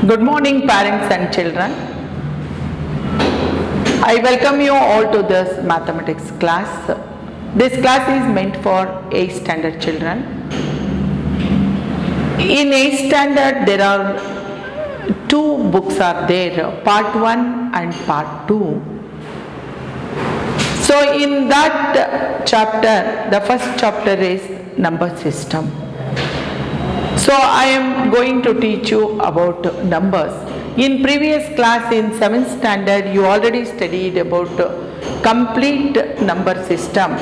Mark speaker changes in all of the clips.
Speaker 1: Good morning, parents and children. I welcome you all to this mathematics class. This class is meant for 8th standard children. In 8th standard, there are two books are there, part 1 and part 2. So in that chapter, the first chapter is number system. So I am going to teach you about numbers. In previous class in 7th standard, you already studied about complete number system,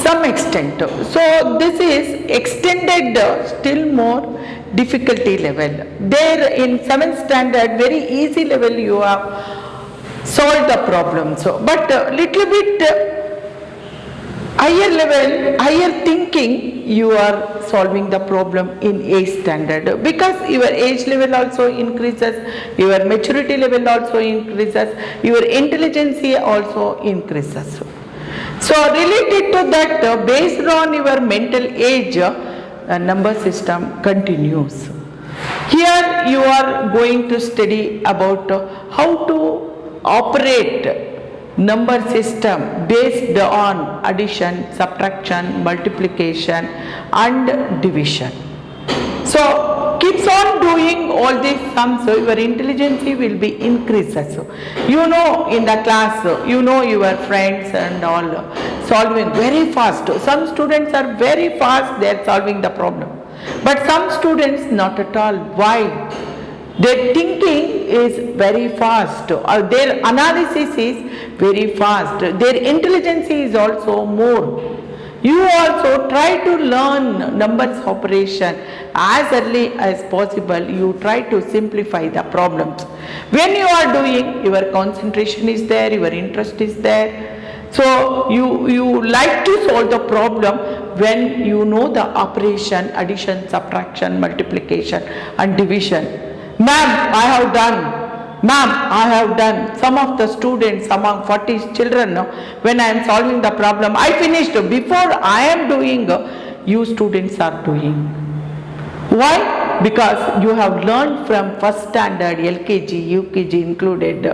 Speaker 1: some extent. So this is extended still more difficulty level. There in 7th standard, very easy level you have solved the problem. So, but little bit higher level, higher thinking, you are solving the problem in 8th standard because your age level also increases, your maturity level also increases, your intelligence also increases. So related to that, based on your mental age, number system continues. Here you are going to study about how to operate number system based on addition, subtraction, multiplication and division. So keeps on doing all these sums, so your intelligence will be increases. You know in the class, you know your friends and all solving very fast. Some students are very fast, they are solving the problem. But some students not at all. Why? Their thinking is very fast, or their analysis is very fast, their intelligence is also more. You also try to learn numbers operation as early as possible. You try to simplify the problems. When you are doing, your concentration is there, your interest is there. So you like to solve the problem when you know the operation, addition, subtraction, multiplication and division. Ma'am, I have done. Ma'am, I have done. Some of the students, among 40 children, when I am solving the problem, I finished. Before I am doing, you students are doing. Why? Because you have learned from first standard, LKG, UKG included.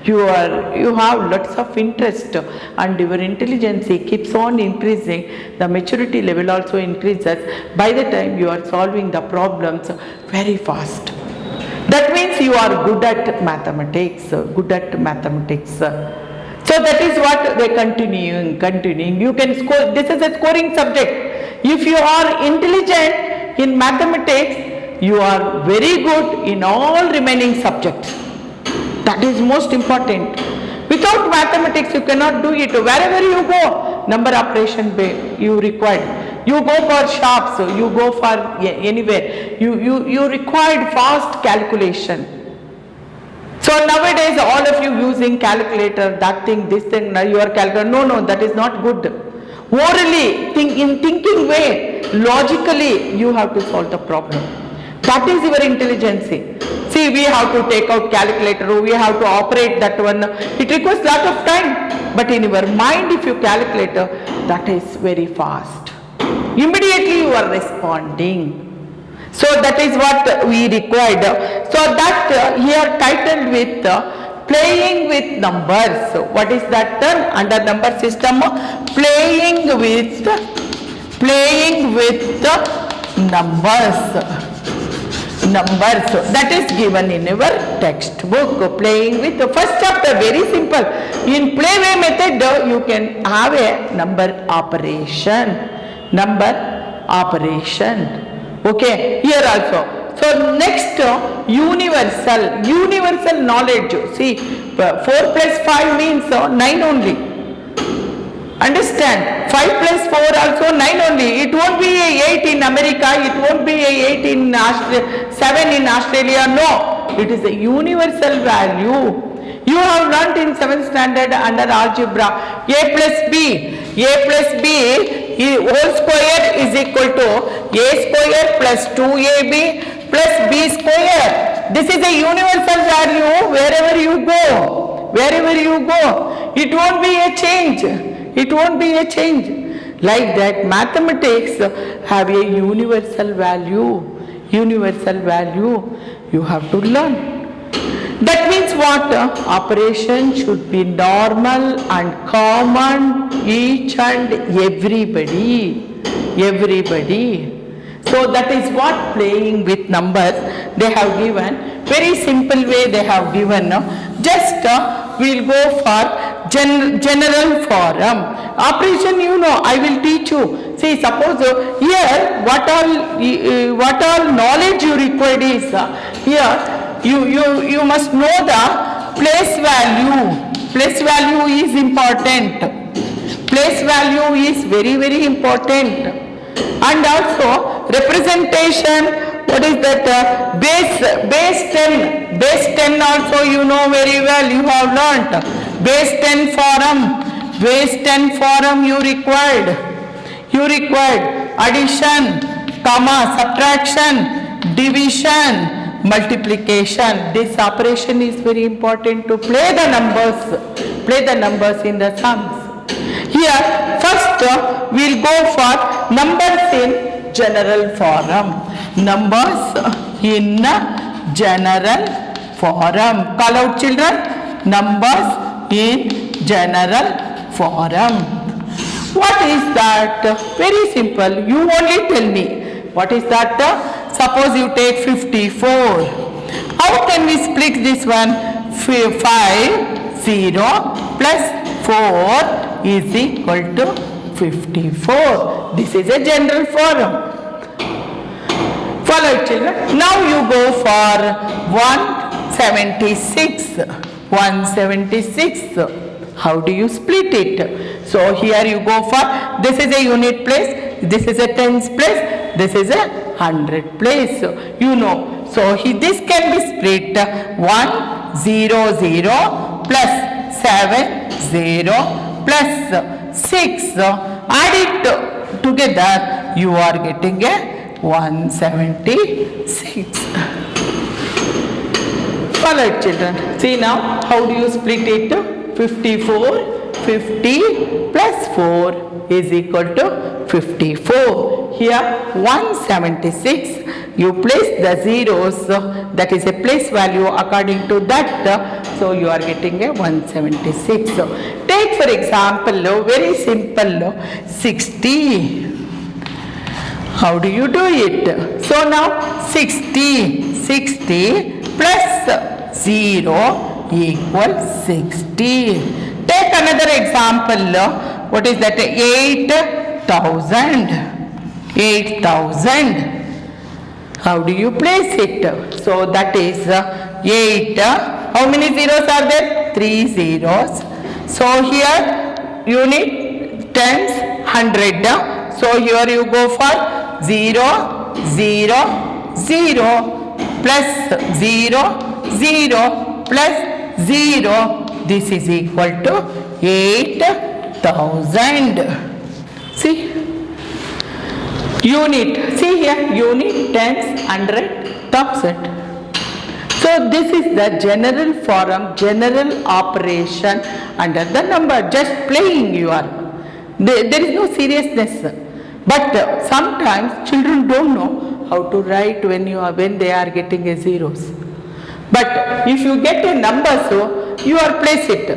Speaker 1: You have lots of interest and your intelligence keeps on increasing. The maturity level also increases. By the time you are solving the problems very fast. That means you are good at mathematics, good at mathematics. So that is what they continuing. You can score, this is a scoring subject. If you are intelligent in mathematics, you are very good in all remaining subjects. That is most important. Without mathematics, you cannot do it. Wherever you go, number operation you require. You go for shops, you go for anywhere. You required fast calculation. So nowadays, all of you using calculator, that thing, this thing, you are calculating. No, that is not good. Orally, in thinking way, logically, you have to solve the problem. That is your intelligence. See, we have to take out calculator, we have to operate that one. It requires a lot of time. But in your mind, if you calculate, that is very fast. Immediately you are responding. So that is what we required. So that here titled with playing with numbers. What is that term under number system? Playing with numbers. That is given in our textbook. Playing with the first chapter, very simple. In playway method, you can have a number operation. Okay, here also. So next, universal knowledge. See, 4 plus 5 means 9 only. Understand? 5 plus 4 also 9 only. It won't be a 8 in America, it won't be a 8 in Australia, 7 in Australia. No, it is a universal value. You have learnt in 7th standard under algebra. A plus B whole square is equal to A square plus 2AB plus B square. This is a universal value wherever you go. It won't be a change. Like that, mathematics have a universal value. You have to learn. That means what? Operation should be normal and common each and everybody. So that is what playing with numbers they have given. Very simple way they have given. Just we'll go for general form. Operation I will teach you. See, suppose here what all knowledge you required is here you must know the place value. Place value is important. Place value is very important. And also representation. What is that? Base 10. Base 10 also you know very well. You have learnt. Base 10 form. Base 10 form you required. Addition, comma, subtraction, division, multiplication. This operation is very important to play the numbers in the sums. Here first we'll go for numbers in general form. Numbers in general form. Call out children. Numbers in general form. What is that? Very simple. You only tell me. What is that? Suppose you take 54. How can we split this one? 5, 0 plus 4 is equal to 54. This is a general form. Follow it, children. Now you go for 176. 176. How do you split it? So here you go for, this is a unit place, this is a tens place, this is a 100 place. You know. So this can be split 1, 0, 0 plus 7, 0 plus 6. Add it together, you are getting a 176. Follow it, children. See now, how do you split it? 54, 50 plus 4 is equal to 54. Here 176, you place the zeros, that is a place value according to that, so you are getting a 176. Take for example, very simple, 60. How do you do it? So now 60 plus 0 equals 60. Take another example. What is that? 8,000. 8,000. How do you place it? So that is 8. How many zeros are there? 3 zeros. So here you need tens, 100. So here you go for 0, 0, 0 plus 0, 0 plus 0, this is equal to 8,000. See, unit, see here, unit, tens, 100, 1000. So this is the general form, general operation under the number, just playing you are. There is no seriousness. But sometimes children don't know how to write when they are getting a zeros. But if you get a number, so you are place it.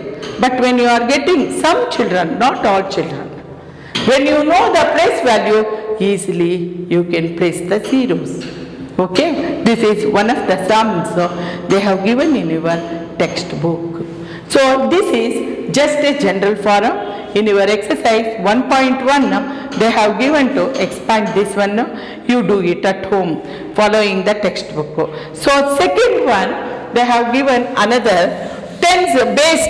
Speaker 1: But when you are getting some children, not all children, when you know the place value, easily you can place the zeros. Okay, this is one of the sums they have given in your textbook. So this is just a general form. In your exercise 1.1, they have given to expand this one. You do it at home following the textbook. So second one, they have given another tens, base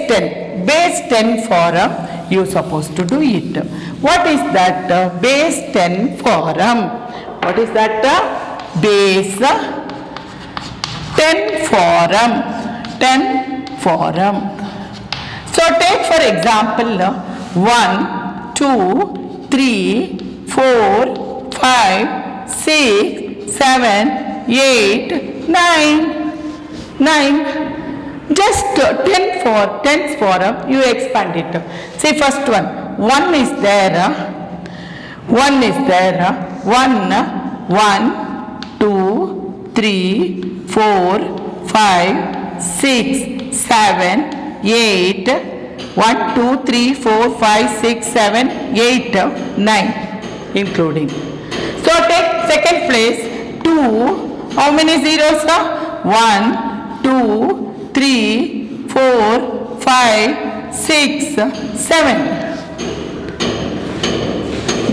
Speaker 1: 10 form. You supposed to do it. What is that base 10 form? What is that base 10 form? 10 form. So take for example 1, 2, 3, 4, 5, 6, 7, 8, 9. Just 10 form, you expand it. Say first one. 1 is there. 1 is there. 1, 2, 3, 4, 5, 6, 7, 8, 1, 2, 3, 4, 5, 6, 7, 8, 9 including. So take second place 2. How many zeros? 1, 2, 3, 4, 5, 6, 7.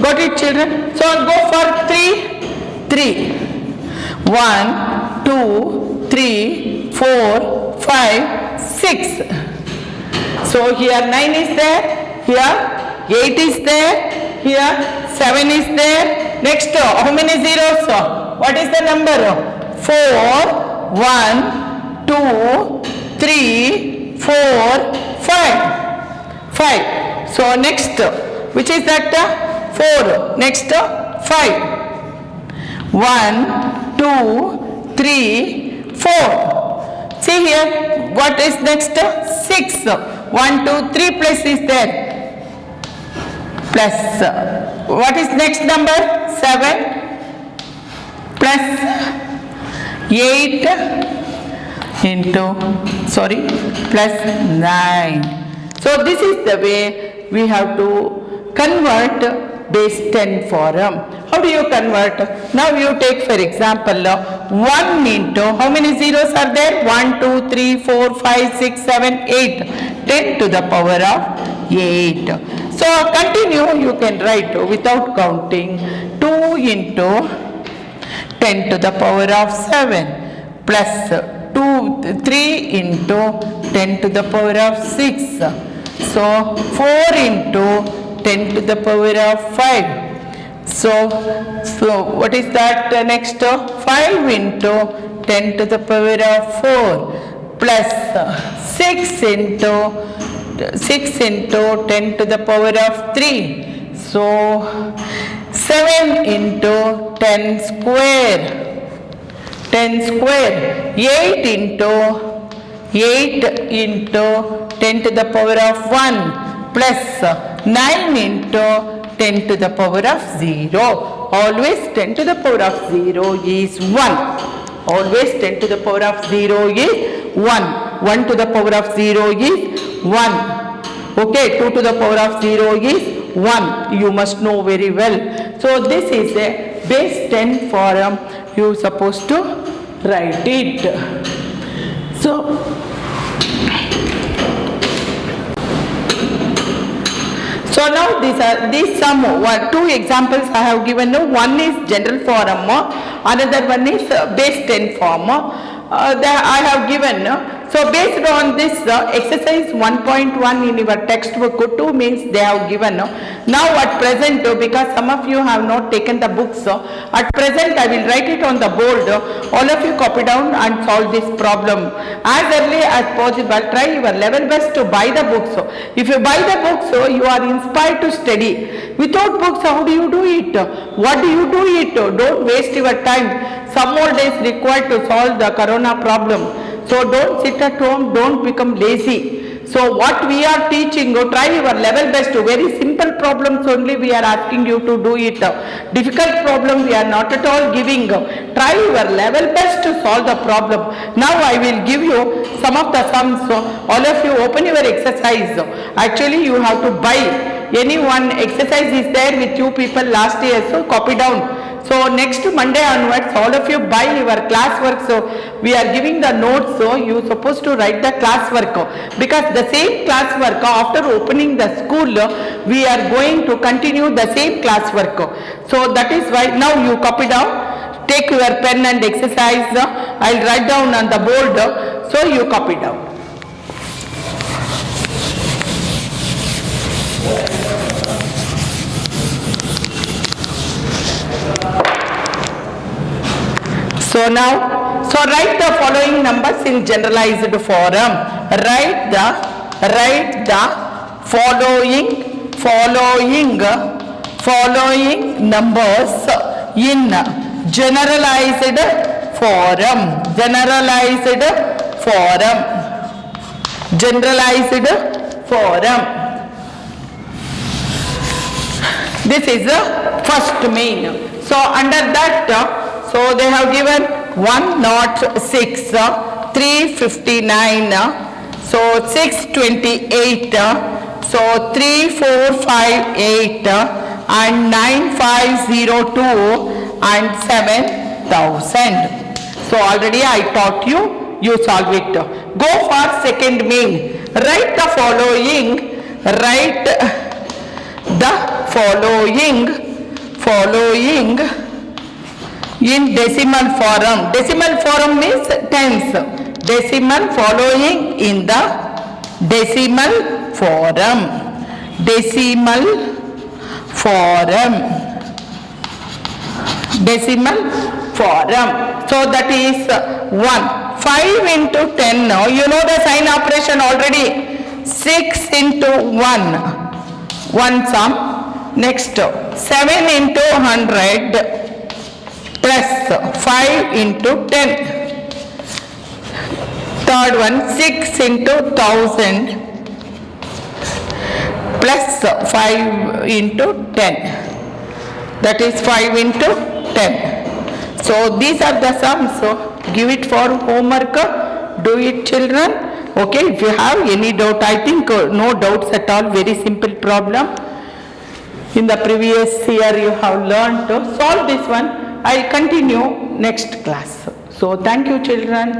Speaker 1: Got it, children? So go for 3. 1, 2, 3, 4, 5, 6. So here 9 is there, here 8 is there, here 7 is there. Next, how many zeros? What is the number? 4, 1, 2, 3, 4, 5. 5. So next, which is that? 4. Next, 5. 1, 2, 3, 4. See here, what is next? 6. 1, 2, 3 plus is there. Plus, what is next number? 7 plus 8 into, plus 9. So this is the way we have to convert base 10 form. How do you convert? Now you take for example 1 into, how many zeros are there? 1, 2, 3, 4, 5, 6, 7, 8. 10 to the power of 8. So continue, you can write without counting 2 into 10 to the power of 7 plus 3 into 10 to the power of 6. So 4 into 10 to the power of 5. So what is that next? 5 into 10 to the power of 4 plus 6 into 10 to the power of 3. So 7 into 10 square. 10 square. 8 into 10 to the power of 1 plus 9 into 10 to the power of 0. Always 10 to the power of 0 is 1. Always 10 to the power of 0 is 1. 1 to the power of 0 is 1. Okay, 2 to the power of 0 is 1. You must know very well. So this is a base 10 form. You are supposed to write it. So now these some two examples I have given. One is general form, another one is base 10 form. That I have given. So based on this exercise 1.1 in your textbook, 2 means they have given. Now at present, because some of you have not taken the books, at present I will write it on the board. All of you copy down and solve this problem. As early as possible, try your level best to buy the books. If you buy the books, you are inspired to study. Without books, how do you do it? What do you do it? Don't waste your time. Some more days required to solve the corona problem. So don't sit at home, don't become lazy. So what we are teaching, try your level best. Very simple problems only we are asking you to do it. Difficult problem we are not at all giving. Try your level best to solve the problem. Now I will give you some of the sums. All of you open your exercise. Actually you have to buy. Any one exercise is there with you people last year, so copy down. So next Monday onwards, all of you buy your classwork. So we are giving the notes, so you are supposed to write the classwork. Because the same classwork, after opening the school, we are going to continue the same classwork. So that is why now you copy down. Take your pen and exercise. I will write down on the board. So you copy down. So now, write the following numbers in generalized form. Write the following numbers in generalized form. This is the first main. So under that, so they have given 106, 359, so 628, so 3458 and 9502 and 7000. So already I taught you, you solve it. Go for second main. Write the following in decimal form. Decimal form means tens. Decimal following in the decimal form. Decimal form. So that is 1. 5 into 10 now. You know the sign operation already. 6 into 1. 1 sum. Next 7 into 100 plus 5 into 10. Third one 6 into 1000 plus 5 into 10. That is 5 into 10. So these are the sums. So give it for homework. Do it, children. Okay, if you have any doubt, I think no doubts at all. Very simple problem. In the previous year you have learned to solve this one. I will continue next class. So thank you, children.